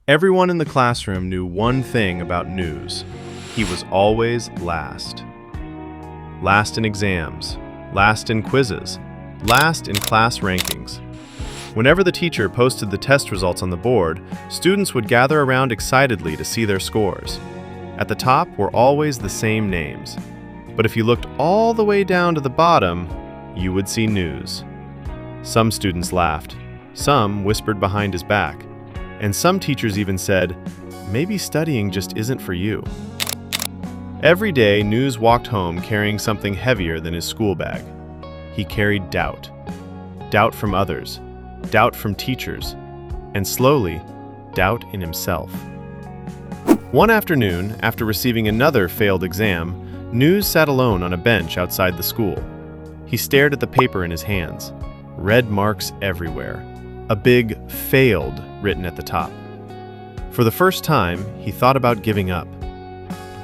Everyone in the classroom knew one thing about Ngews. He was always last. Last in exams, last in quizzes, last in class rankings. Whenever the teacher posted the test results on the board, students would gather around excitedly to see their scores. At the top were always the same names. But if you looked all the way down to the bottom, you would see Ngews. Some students laughed, some whispered behind his back, and some teachers even said, "Maybe studying just isn't for you." Every day, Ngews walked home carrying something heavier than his school bag. He carried doubt. Doubt from others, doubt from teachers, and slowly, doubt in himself. One afternoon, after receiving another failed exam, Ngews sat alone on a bench outside the school. He stared at the paper in his hands. Red marks everywhere. A big "failed" written at the top. For the first time, he thought about giving up.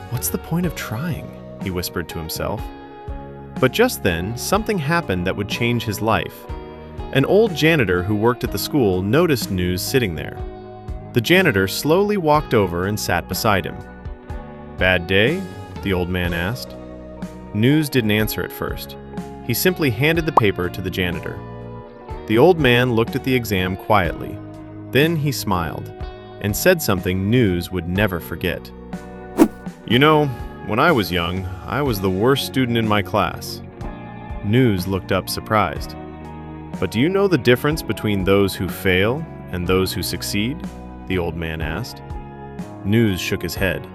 "What's the point of trying?" he whispered to himself. But just then, something happened that would change his life. An old janitor who worked at the school noticed Ngews sitting there. The janitor slowly walked over and sat beside him. "Bad day?" the old man asked. Ngews didn't answer at first. He simply handed the paper to the janitor. The old man looked at the exam quietly. Then he smiled and said something Ngews would never forget. "You know, when I was young, I was the worst student in my class." Ngews looked up surprised. "But do you know the difference between those who fail and those who succeed?" the old man asked. Ngews shook his head.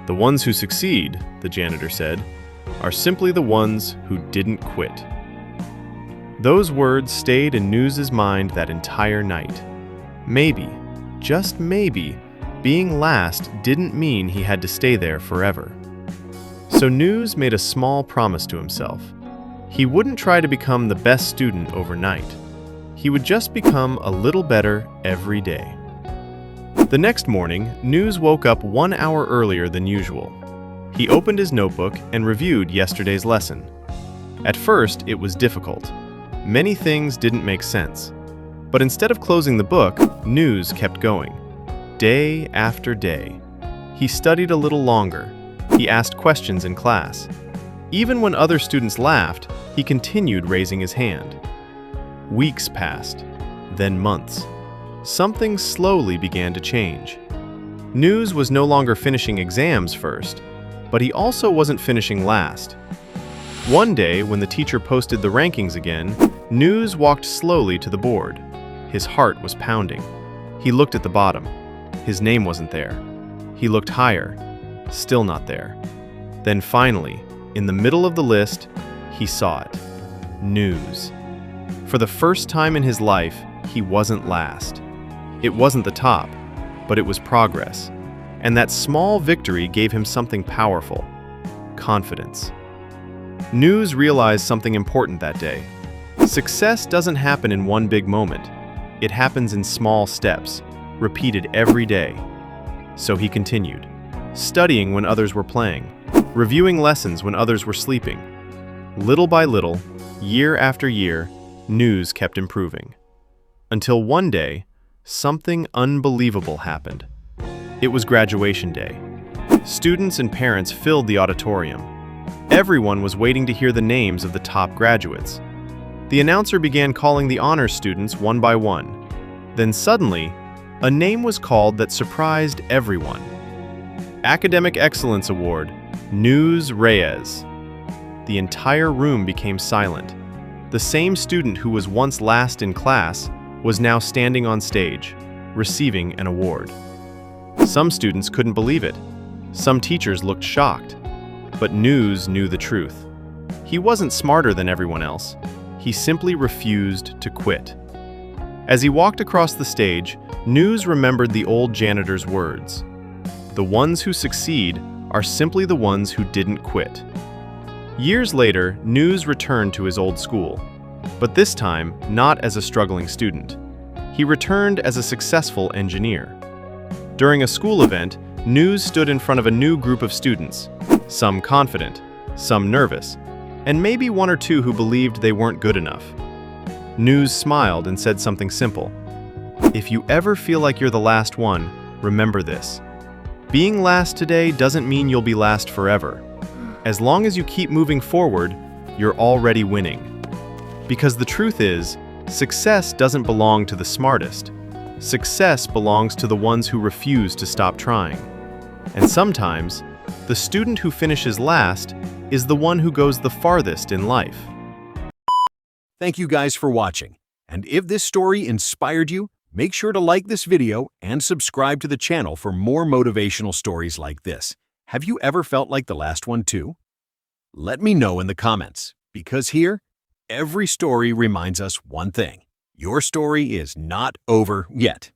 "The ones who succeed," the janitor said, "are simply the ones who didn't quit." Those words stayed in Ngews' mind that entire night. Maybe, just maybe, being last didn't mean he had to stay there forever. So Ngews made a small promise to himself. He wouldn't try to become the best student overnight. He would just become a little better every day. The next morning, Ngews woke up 1 hour earlier than usual. He opened his notebook and reviewed yesterday's lesson. At first, it was difficult. Many things didn't make sense. But instead of closing the book, Ngews kept going. Day after day. He studied a little longer. He asked questions in class. Even when other students laughed, he continued raising his hand. Weeks passed, then months. Something slowly began to change. Ngews was no longer finishing exams first, but he also wasn't finishing last. One day, when the teacher posted the rankings again, Ngews walked slowly to the board. His heart was pounding. He looked at the bottom. His name wasn't there. He looked higher. Still not there. Then finally, in the middle of the list, he saw it. Ngews. For the first time in his life, he wasn't last. It wasn't the top, but it was progress. And that small victory gave him something powerful: confidence. Ngews realized something important that day. Success doesn't happen in one big moment. It happens in small steps, repeated every day. So he continued, studying when others were playing, reviewing lessons when others were sleeping. Little by little, year after year, Ngews kept improving. Until one day, something unbelievable happened. It was graduation day. Students and parents filled the auditorium. Everyone was waiting to hear the names of the top graduates. The announcer began calling the honors students one by one. Then suddenly, a name was called that surprised everyone. Academic Excellence Award, Ngews Reyes. The entire room became silent. The same student who was once last in class was now standing on stage, receiving an award. Some students couldn't believe it. Some teachers looked shocked. But Ngews knew the truth. He wasn't smarter than everyone else. He simply refused to quit. As he walked across the stage, Ngews remembered the old janitor's words. The ones who succeed are simply the ones who didn't quit. Years later, Ngews returned to his old school, but this time not as a struggling student. He returned as a successful engineer. During a school event, Ngews stood in front of a new group of students, some confident, some nervous, and maybe one or two who believed they weren't good enough. Ngews smiled and said something simple. If you ever feel like you're the last one, remember this. Being last today doesn't mean you'll be last forever. As long as you keep moving forward, you're already winning. Because the truth is, success doesn't belong to the smartest. Success belongs to the ones who refuse to stop trying. And sometimes, the student who finishes last is the one who goes the farthest in life. Thank you guys for watching. And if this story inspired you, make sure to like this video and subscribe to the channel for more motivational stories like this. Have you ever felt like the last one too? Let me know in the comments, because here, every story reminds us one thing. Your story is not over yet.